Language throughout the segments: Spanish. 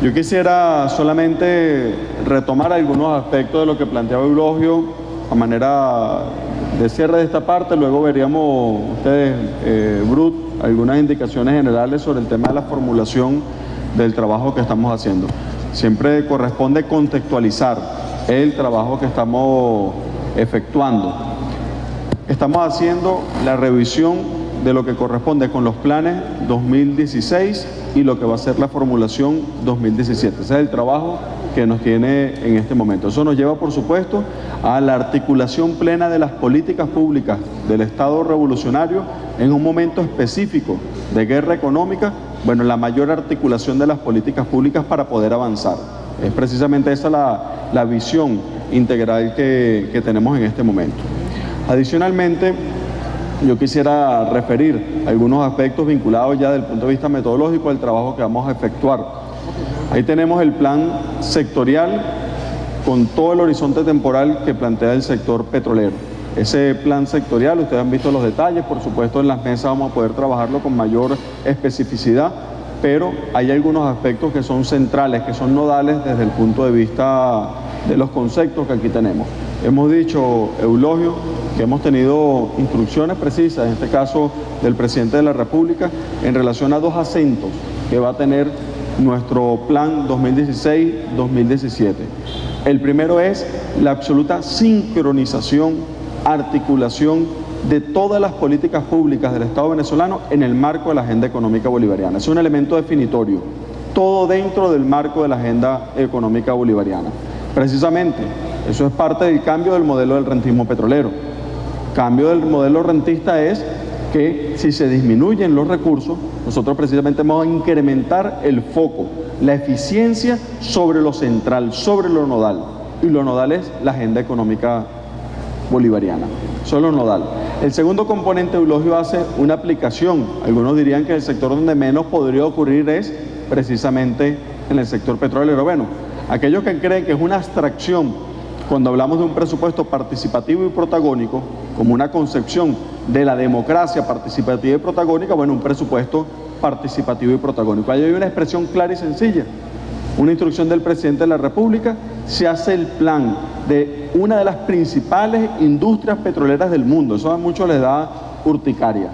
Yo quisiera solamente retomar algunos aspectos de lo que planteaba Eulogio a manera de cierre de esta parte. Luego veríamos ustedes, Brut, algunas indicaciones generales sobre el tema de la formulación del trabajo que estamos haciendo. Siempre corresponde contextualizar el trabajo que estamos efectuando. Estamos haciendo la revisión de lo que corresponde con los planes 2016 y lo que va a ser la formulación 2017. Ese es el trabajo que nos tiene en este momento. Eso nos lleva, por supuesto, a la articulación plena de las políticas públicas del Estado revolucionario en un momento específico de guerra económica. Bueno, la mayor articulación de las políticas públicas para poder avanzar. Es precisamente esa la visión integral que tenemos en este momento. Adicionalmente, yo quisiera referir algunos aspectos vinculados ya desde el punto de vista metodológico del trabajo que vamos a efectuar. Ahí tenemos el plan sectorial con todo el horizonte temporal que plantea el sector petrolero. Ese plan sectorial, ustedes han visto los detalles, por supuesto en las mesas vamos a poder trabajarlo con mayor especificidad, pero hay algunos aspectos que son centrales, que son nodales desde el punto de vista de los conceptos que aquí tenemos. Hemos dicho, Eulogio, que hemos tenido instrucciones precisas, en este caso del presidente de la República, en relación a dos acentos que va a tener nuestro plan 2016-2017. El primero es la absoluta sincronización, articulación de todas las políticas públicas del Estado venezolano en el marco de la agenda económica bolivariana. Es un elemento definitorio, todo dentro del marco de la agenda económica bolivariana. Precisamente, eso es parte del cambio del modelo del rentismo petrolero. Cambio del modelo rentista es que si se disminuyen los recursos, nosotros precisamente vamos a incrementar el foco, la eficiencia sobre lo central, sobre lo nodal. Y lo nodal es la agenda económica bolivariana. Eso es lo nodal. El segundo componente, Eulogio hace una aplicación. Algunos dirían que el sector donde menos podría ocurrir es precisamente en el sector petrolero. Bueno, aquellos que creen que es una abstracción cuando hablamos de un presupuesto participativo y protagónico, como una concepción de la democracia participativa y protagónica, bueno, un presupuesto participativo y protagónico. Ahí hay una expresión clara y sencilla. Una instrucción del presidente de la República, se hace el plan de una de las principales industrias petroleras del mundo. Eso a muchos les da urticaria.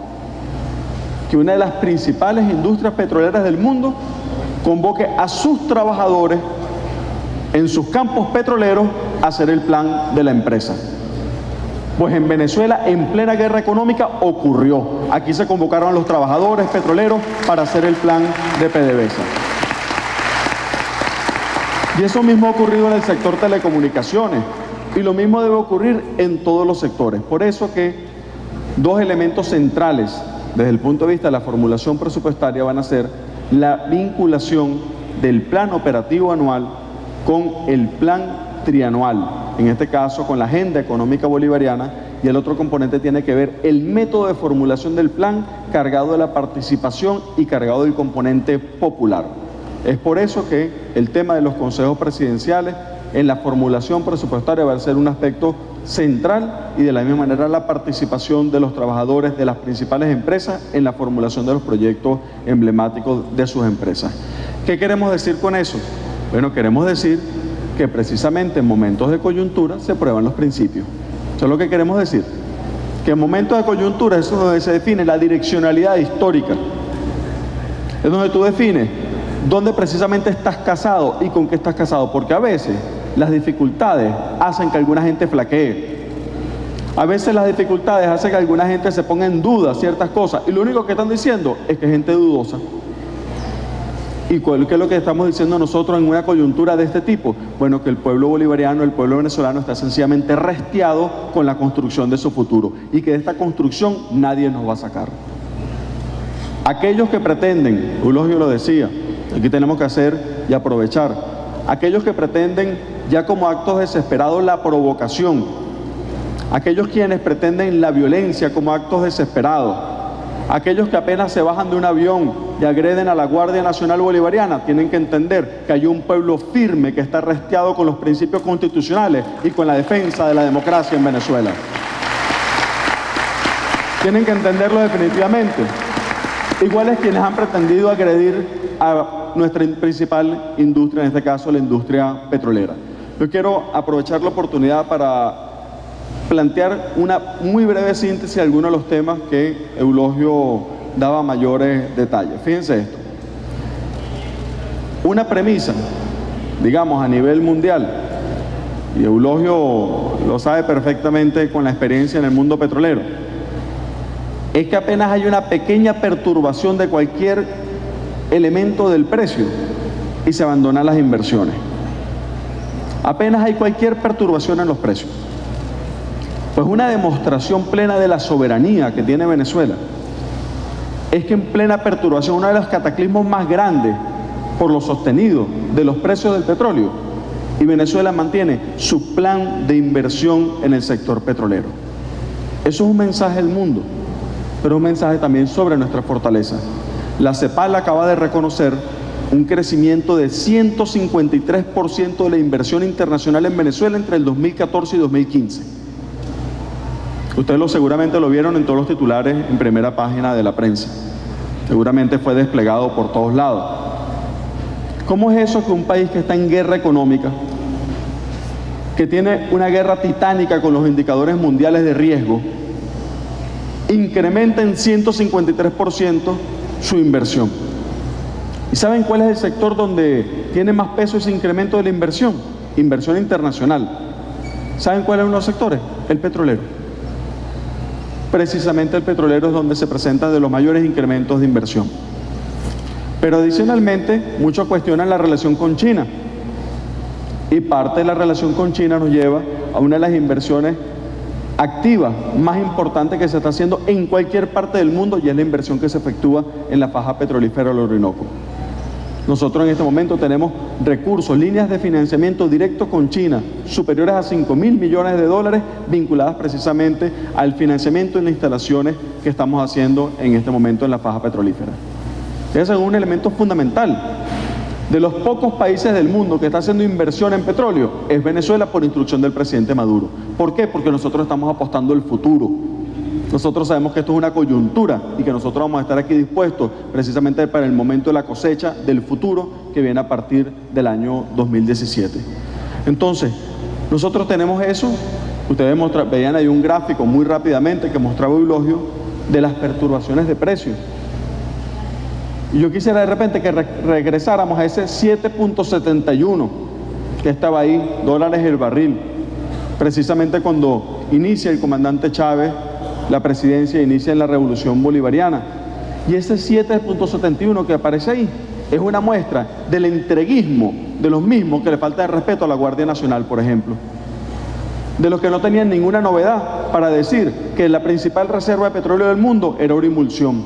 Que una de las principales industrias petroleras del mundo convoque a sus trabajadores en sus campos petroleros a hacer el plan de la empresa. Pues en Venezuela, en plena guerra económica, ocurrió. Aquí se convocaron a los trabajadores petroleros para hacer el plan de PDVSA. Y eso mismo ha ocurrido en el sector telecomunicaciones. Y lo mismo debe ocurrir en todos los sectores. Por eso que dos elementos centrales desde el punto de vista de la formulación presupuestaria van a ser la vinculación del plan operativo anual con el plan trianual, en este caso con la agenda económica bolivariana, y el otro componente tiene que ver el método de formulación del plan cargado de la participación y cargado del componente popular. Es por eso que el tema de los consejos presidenciales en la formulación presupuestaria va a ser un aspecto central, y de la misma manera la participación de los trabajadores de las principales empresas en la formulación de los proyectos emblemáticos de sus empresas. ¿Qué queremos decir con eso? Bueno, queremos decir que precisamente en momentos de coyuntura se prueban los principios. Eso es lo que queremos decir. Que en momentos de coyuntura eso es donde se define la direccionalidad histórica. Es donde tú defines dónde precisamente estás casado y con qué estás casado. Porque a veces las dificultades hacen que alguna gente flaquee. A veces las dificultades hacen que alguna gente se ponga en duda ciertas cosas. Y lo único que están diciendo es que es gente dudosa. ¿Y qué es lo que estamos diciendo nosotros en una coyuntura de este tipo? Bueno, que el pueblo bolivariano, el pueblo venezolano está sencillamente restiado con la construcción de su futuro, y que de esta construcción nadie nos va a sacar. Aquellos que pretenden, Eulogio lo decía, aquí tenemos que hacer y aprovechar, aquellos que pretenden ya como actos desesperados la provocación, aquellos quienes pretenden la violencia como actos desesperados, aquellos que apenas se bajan de un avión y agreden a la Guardia Nacional Bolivariana, tienen que entender que hay un pueblo firme que está restiado con los principios constitucionales y con la defensa de la democracia en Venezuela. Tienen que entenderlo definitivamente. Iguales quienes han pretendido agredir a nuestra principal industria, en este caso la industria petrolera. Yo quiero aprovechar la oportunidad para plantear una muy breve síntesis de algunos de los temas que Eulogio daba mayores detalles. Fíjense esto. Una premisa, digamos, a nivel mundial, y Eulogio lo sabe perfectamente con la experiencia en el mundo petrolero, es que apenas hay una pequeña perturbación de cualquier elemento del precio y se abandonan las inversiones. Apenas hay cualquier perturbación en los precios. Pues una demostración plena de la soberanía que tiene Venezuela es que en plena perturbación, uno de los cataclismos más grandes por lo sostenido de los precios del petróleo, y Venezuela mantiene su plan de inversión en el sector petrolero. Eso es un mensaje al mundo, pero un mensaje también sobre nuestra fortaleza. La CEPAL acaba de reconocer un crecimiento de 153% de la inversión internacional en Venezuela entre el 2014 y 2015. Ustedes seguramente lo vieron en todos los titulares en primera página de la prensa. Seguramente fue desplegado por todos lados. ¿Cómo es eso que un país que está en guerra económica, que tiene una guerra titánica con los indicadores mundiales de riesgo, incrementa en 153% su inversión? ¿Y saben cuál es el sector donde tiene más peso ese incremento de la inversión? Inversión internacional. ¿Saben cuál es uno de los sectores? El petrolero. Precisamente el petrolero es donde se presentan de los mayores incrementos de inversión. Pero adicionalmente, muchos cuestionan la relación con China. Y parte de la relación con China nos lleva a una de las inversiones activas más importantes que se está haciendo en cualquier parte del mundo, y es la inversión que se efectúa en la faja petrolífera del Orinoco. Nosotros en este momento tenemos recursos, líneas de financiamiento directo con China, superiores a 5.000 millones de dólares, vinculadas precisamente al financiamiento en las instalaciones que estamos haciendo en este momento en la faja petrolífera. Ese es un elemento fundamental. De los pocos países del mundo que está haciendo inversión en petróleo, es Venezuela, por instrucción del presidente Maduro. ¿Por qué? Porque nosotros estamos apostando al futuro. Nosotros sabemos que esto es una coyuntura y que nosotros vamos a estar aquí dispuestos precisamente para el momento de la cosecha del futuro que viene a partir del año 2017. Entonces, nosotros tenemos eso. Ustedes veían ahí un gráfico muy rápidamente que mostraba Eulogio de las perturbaciones de precios. Y yo quisiera de repente que regresáramos a ese 7.71 que estaba ahí, dólares el barril, precisamente cuando inicia el comandante Chávez la presidencia, inicia en la revolución bolivariana. Y ese 7.71 que aparece ahí es una muestra del entreguismo de los mismos que le falta de respeto a la Guardia Nacional, por ejemplo. De los que no tenían ninguna novedad para decir que la principal reserva de petróleo del mundo era oro y emulsión.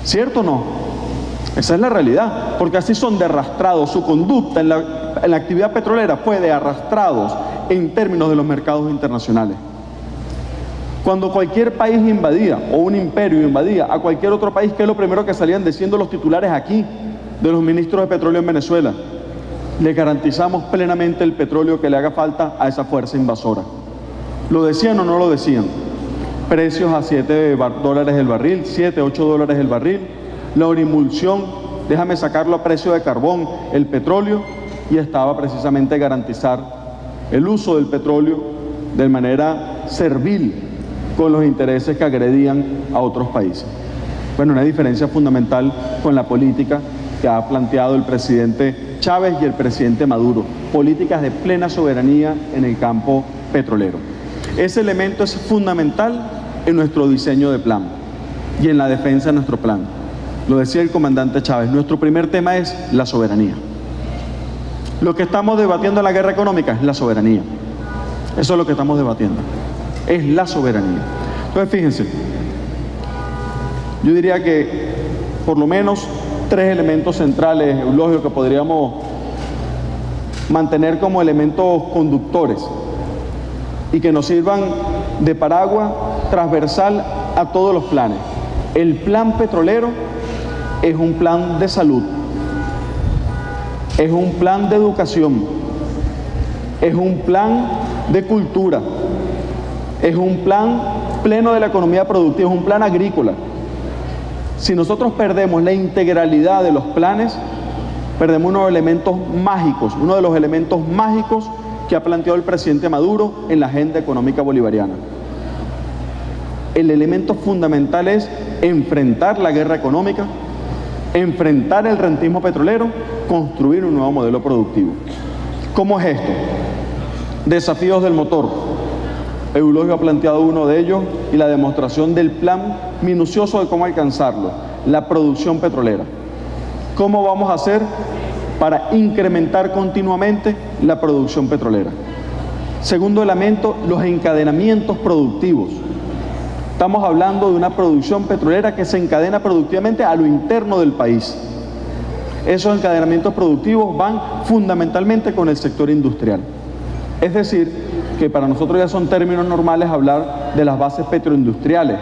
¿Cierto o no? Esa es la realidad, porque así son de arrastrados. Su conducta en la actividad petrolera fue de arrastrados en términos de los mercados internacionales. Cuando cualquier país invadía, o un imperio invadía a cualquier otro país, ¿qué es lo primero que salían diciendo los titulares aquí de los ministros de petróleo en Venezuela? Le garantizamos plenamente el petróleo que le haga falta a esa fuerza invasora. ¿Lo decían o no lo decían? Precios a $7 el barril, 7, 8 dólares el barril. La orimulsión, déjame sacarlo a precio de carbón, el petróleo, y estaba precisamente garantizar el uso del petróleo de manera servil con los intereses que agredían a otros países. Bueno, una diferencia fundamental con la política que ha planteado el presidente Chávez y el presidente Maduro, políticas de plena soberanía en el campo petrolero. Ese elemento es fundamental en nuestro diseño de plan y en la defensa de nuestro plan. Lo decía el comandante Chávez, nuestro primer tema es la soberanía. Lo que estamos debatiendo en la guerra económica es la soberanía. Eso es lo que estamos debatiendo, es la soberanía. Entonces, fíjense, yo diría que por lo menos 3 elementos centrales, Eulogio, que podríamos mantener como elementos conductores y que nos sirvan de paraguas transversal a todos los planes. El plan petrolero es un plan de salud, es un plan de educación, es un plan de cultura, es un plan pleno de la economía productiva, es un plan agrícola. Si nosotros perdemos la integralidad de los planes, Perdemos uno de los elementos mágicos que ha planteado el presidente Maduro en la agenda económica bolivariana. El elemento fundamental es enfrentar la guerra económica, enfrentar el rentismo petrolero, construir un nuevo modelo productivo. ¿Cómo es esto? Desafíos del motor. Eulogio ha planteado uno de ellos y la demostración del plan minucioso de cómo alcanzarlo, la producción petrolera. ¿Cómo vamos a hacer para incrementar continuamente la producción petrolera? Segundo elemento, los encadenamientos productivos. Estamos hablando de una producción petrolera que se encadena productivamente a lo interno del país. Esos encadenamientos productivos van fundamentalmente con el sector industrial. Es decir, que para nosotros ya son términos normales hablar de las bases petroindustriales.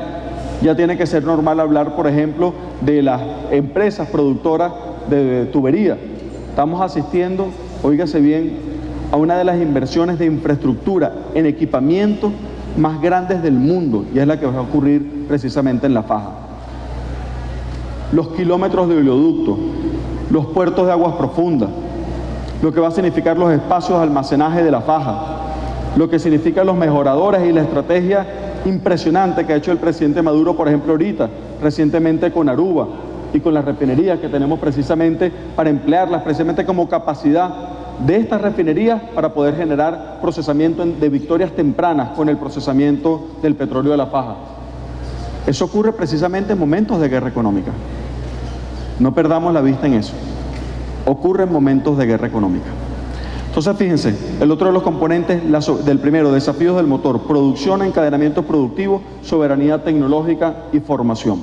Ya tiene que ser normal hablar, por ejemplo, de las empresas productoras de tubería. Estamos asistiendo, óigase bien, a una de las inversiones de infraestructura en equipamiento más grandes del mundo, y es la que va a ocurrir precisamente en La Faja. Los kilómetros de oleoducto, los puertos de aguas profundas, lo que va a significar los espacios de almacenaje de La Faja, lo que significan los mejoradores y la estrategia impresionante que ha hecho el presidente Maduro, por ejemplo, ahorita, recientemente con Aruba y con las refinerías que tenemos precisamente para emplearlas precisamente como capacidad de estas refinerías para poder generar procesamiento de victorias tempranas con el procesamiento del petróleo de La Faja. Eso ocurre precisamente en momentos de guerra económica. No perdamos la vista en eso. Ocurre en momentos de guerra económica. Entonces, fíjense, el otro de los componentes del primero, desafíos del motor, producción, encadenamientos productivos, soberanía tecnológica y formación.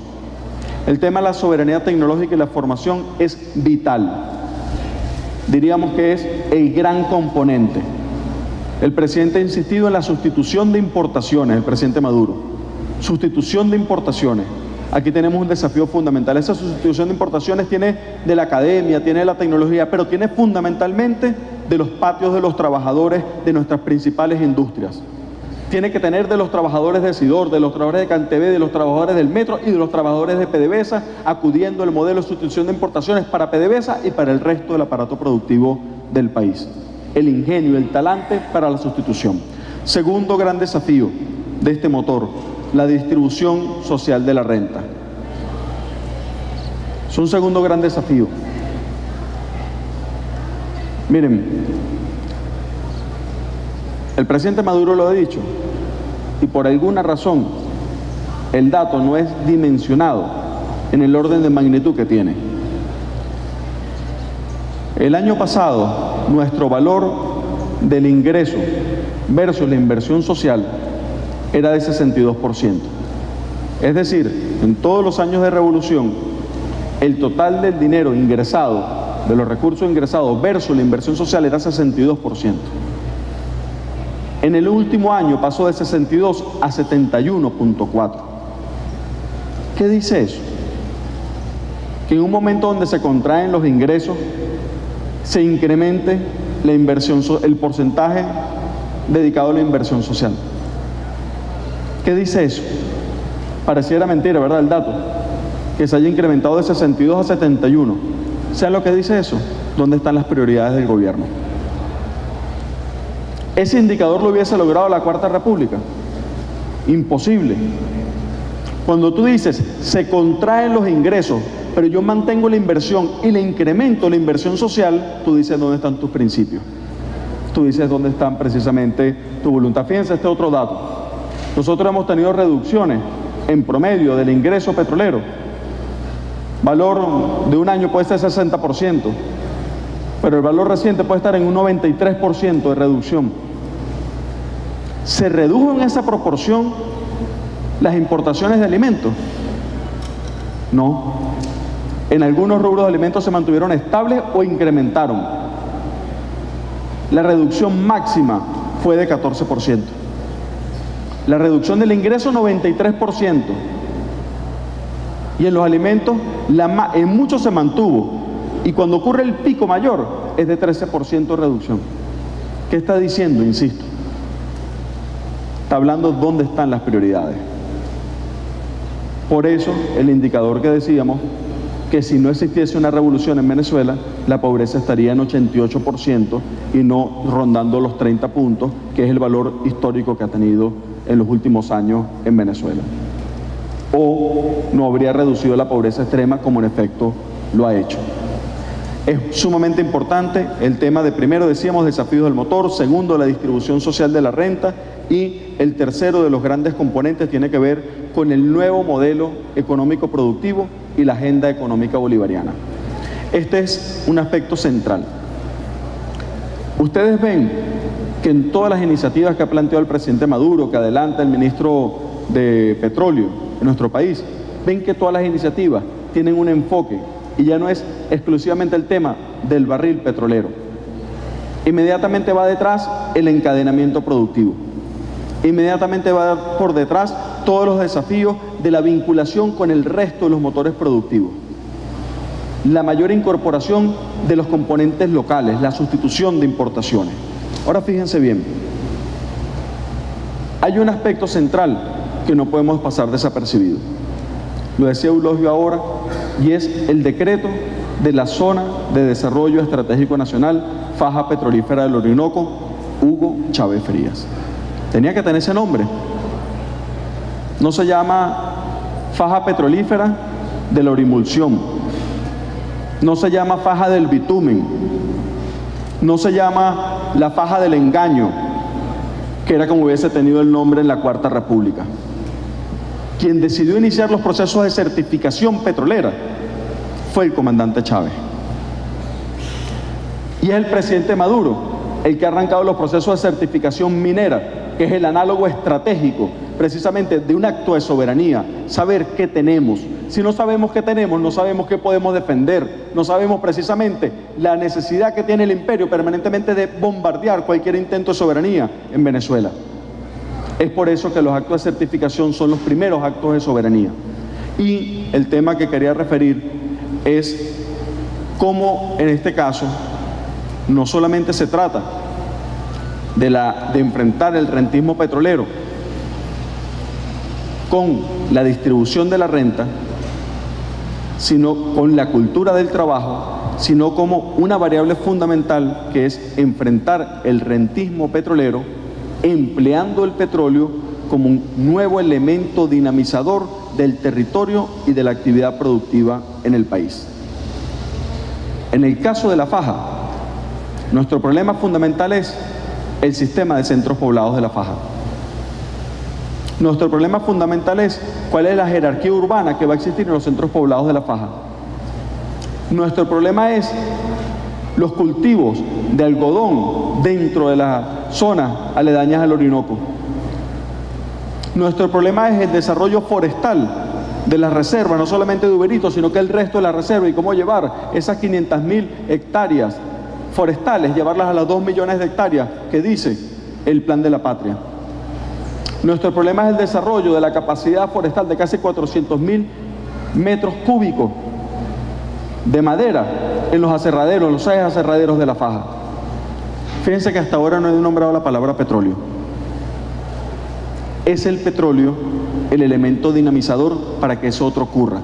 El tema de la soberanía tecnológica y la formación es vital. Diríamos que es el gran componente. El presidente ha insistido en la sustitución de importaciones, el presidente Maduro. Sustitución de importaciones. Aquí tenemos un desafío fundamental. Esa sustitución de importaciones tiene de la academia, tiene de la tecnología, pero tiene fundamentalmente de los patios de los trabajadores de nuestras principales industrias. Tiene que tener de los trabajadores de Sidor, de los trabajadores de CanTV, de los trabajadores del Metro y de los trabajadores de PDVSA, acudiendo al modelo de sustitución de importaciones para PDVSA y para el resto del aparato productivo del país. El ingenio, el talante para la sustitución. Segundo gran desafío de este motor, la distribución social de la renta. Es un segundo gran desafío. Miren, el presidente Maduro lo ha dicho, y por alguna razón el dato no es dimensionado en el orden de magnitud que tiene. El año pasado, nuestro valor del ingreso versus la inversión social era de 62%. Es decir, en todos los años de revolución, el total del dinero ingresado, de los recursos ingresados versus la inversión social era 62%. En el último año pasó de 62 a 71.4. ¿Qué dice eso? Que en un momento donde se contraen los ingresos, se incremente la inversión, el porcentaje dedicado a la inversión social. ¿Qué dice eso? Pareciera mentira, ¿verdad? El dato, que se haya incrementado de 62 a 71. ¿Saben lo que dice eso? ¿Dónde están las prioridades del gobierno? ¿Ese indicador lo hubiese logrado la Cuarta República? Imposible. Cuando tú dices, se contraen los ingresos, pero yo mantengo la inversión y le incremento la inversión social, tú dices dónde están tus principios. Tú dices dónde están precisamente tu voluntad. Fíjense este otro dato. Nosotros hemos tenido reducciones en promedio del ingreso petrolero. Valor de un año puede ser 60%, pero el valor reciente puede estar en un 93% de reducción. ¿Se redujo en esa proporción las importaciones de alimentos? No. En algunos rubros de alimentos se mantuvieron estables o incrementaron. La reducción máxima fue de 14%. La reducción del ingreso, 93%. Y en los alimentos, en muchos se mantuvo. Y cuando ocurre el pico mayor, es de 13% de reducción. ¿Qué está diciendo? Insisto. Está hablando dónde están las prioridades. Por eso, el indicador que decíamos, que si no existiese una revolución en Venezuela, la pobreza estaría en 88% y no rondando los 30 puntos, que es el valor histórico que ha tenido en los últimos años en Venezuela. O no habría reducido la pobreza extrema como en efecto lo ha hecho. Es sumamente importante el tema de, primero decíamos, desafíos del motor, segundo, la distribución social de la renta, y el tercero de los grandes componentes tiene que ver con el nuevo modelo económico productivo y la agenda económica bolivariana. Este es un aspecto central. Ustedes ven que en todas las iniciativas que ha planteado el presidente Maduro, que adelanta el ministro de Petróleo en nuestro país, ven que todas las iniciativas tienen un enfoque y ya no es exclusivamente el tema del barril petrolero. Inmediatamente va detrás el encadenamiento productivo. Inmediatamente va por detrás todos los desafíos de la vinculación con el resto de los motores productivos. La mayor incorporación de los componentes locales, la sustitución de importaciones. Ahora fíjense bien, hay un aspecto central que no podemos pasar desapercibido. Lo decía Eulogio ahora, y es el decreto de la Zona de Desarrollo Estratégico Nacional, Faja Petrolífera del Orinoco, Hugo Chávez Frías. Tenía que tener ese nombre. No se llama Faja Petrolífera de la Orimulsión, no se llama Faja del Bitumen, no se llama la Faja del Engaño, que era como hubiese tenido el nombre en la Cuarta República. Quien decidió iniciar los procesos de certificación petrolera fue el comandante Chávez. Y es el presidente Maduro el que ha arrancado los procesos de certificación minera, que es el análogo estratégico precisamente de un acto de soberanía, saber qué tenemos. Si no sabemos qué tenemos, no sabemos qué podemos defender, no sabemos precisamente la necesidad que tiene el imperio permanentemente de bombardear cualquier intento de soberanía en Venezuela. Es por eso que los actos de certificación son los primeros actos de soberanía. Y el tema que quería referir es cómo en este caso no solamente se trata de enfrentar el rentismo petrolero con la distribución de la renta, sino con la cultura del trabajo, sino como una variable fundamental que es enfrentar el rentismo petrolero empleando el petróleo como un nuevo elemento dinamizador del territorio y de la actividad productiva en el país. En el caso de la Faja, nuestro problema fundamental es el sistema de centros poblados de la Faja. Nuestro problema fundamental es cuál es la jerarquía urbana que va a existir en los centros poblados de la Faja. Nuestro problema es los cultivos de algodón dentro de las zonas aledañas al Orinoco. Nuestro problema es el desarrollo forestal de las reservas, no solamente de Uberito, sino que el resto de la reserva, y cómo llevar esas 500.000 hectáreas forestales, llevarlas a las 2 millones de hectáreas que dice el Plan de la Patria. Nuestro problema es el desarrollo de la capacidad forestal de casi 400.000 metros cúbicos de madera en los aserraderos, en los 6 aserraderos de la Faja. Fíjense que hasta ahora no he nombrado la palabra petróleo. Es el petróleo el elemento dinamizador para que eso otro ocurra.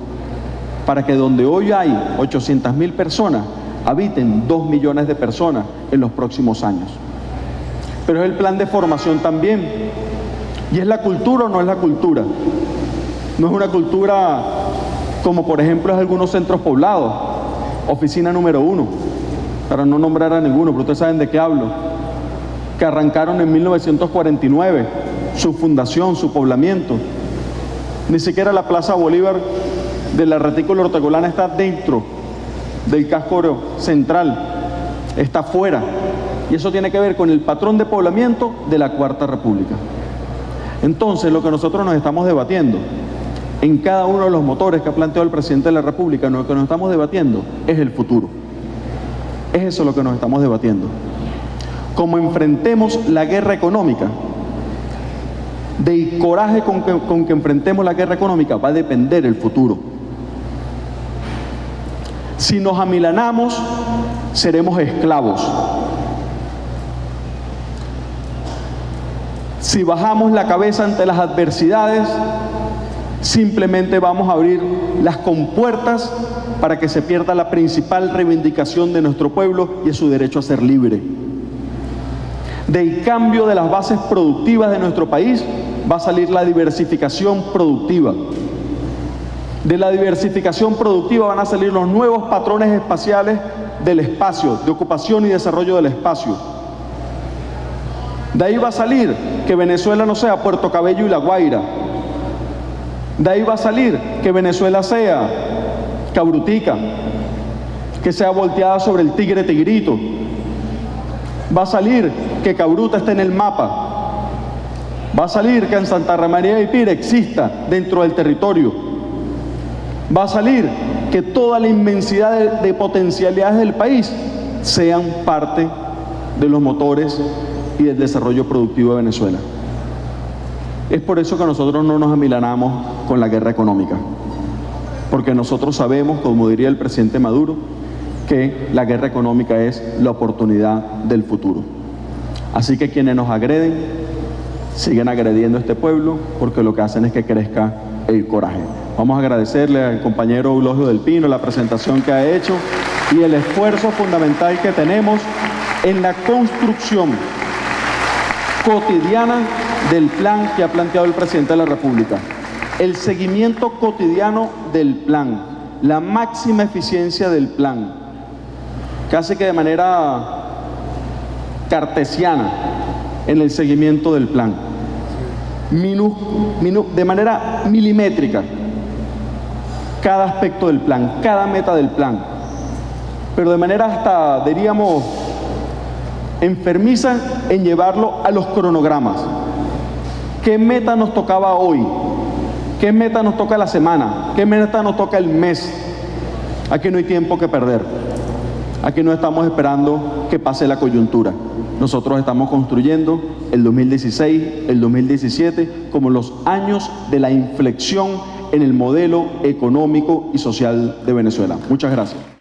Para que donde hoy hay 800.000 personas, habiten 2 millones de personas en los próximos años. Pero es el plan de formación también. ¿Y es la cultura o no es la cultura? No es una cultura como por ejemplo es algunos centros poblados, oficina número 1, para no nombrar a ninguno, pero ustedes saben de qué hablo, que arrancaron en 1949, su fundación, su poblamiento. Ni siquiera la Plaza Bolívar de la retícula horticulana está dentro del casco central, está fuera. Y eso tiene que ver con el patrón de poblamiento de la Cuarta República. Entonces, lo que nosotros nos estamos debatiendo en cada uno de los motores que ha planteado el presidente de la República, lo que nos estamos debatiendo es el futuro. Es eso lo que nos estamos debatiendo. Como enfrentemos la guerra económica, del coraje con que enfrentemos la guerra económica va a depender el futuro. Si nos amilanamos, seremos esclavos. Si bajamos la cabeza ante las adversidades, simplemente vamos a abrir las compuertas para que se pierda la principal reivindicación de nuestro pueblo y es su derecho a ser libre. Del cambio de las bases productivas de nuestro país va a salir la diversificación productiva. De la diversificación productiva van a salir los nuevos patrones espaciales del espacio, de ocupación y desarrollo del espacio. De ahí va a salir que Venezuela no sea Puerto Cabello y La Guaira. De ahí va a salir que Venezuela sea Cabrutica, que sea volteada sobre el Tigre Tigrito. Va a salir que Cabruta esté en el mapa. Va a salir que en Santa María de Pira exista dentro del territorio. Va a salir que toda la inmensidad de potencialidades del país sean parte de los motores y del desarrollo productivo de Venezuela. Es por eso que nosotros no nos amilanamos con la guerra económica, porque nosotros sabemos, como diría el presidente Maduro, que la guerra económica es la oportunidad del futuro. Así que quienes nos agreden, siguen agrediendo a este pueblo, porque lo que hacen es que crezca el coraje. Vamos a agradecerle al compañero Eulogio del Pino la presentación que ha hecho y el esfuerzo fundamental que tenemos en la construcción cotidiana del plan que ha planteado el presidente de la República. El seguimiento cotidiano del plan, la máxima eficiencia del plan, casi que de manera cartesiana en el seguimiento del plan, de manera milimétrica, cada aspecto del plan, cada meta del plan, pero de manera hasta, diríamos, enfermiza en llevarlo a los cronogramas. ¿Qué meta nos tocaba hoy? ¿Qué meta nos toca la semana? ¿Qué meta nos toca el mes? Aquí no hay tiempo que perder. Aquí no estamos esperando que pase la coyuntura. Nosotros estamos construyendo el 2016, el 2017 como los años de la inflexión en el modelo económico y social de Venezuela. Muchas gracias.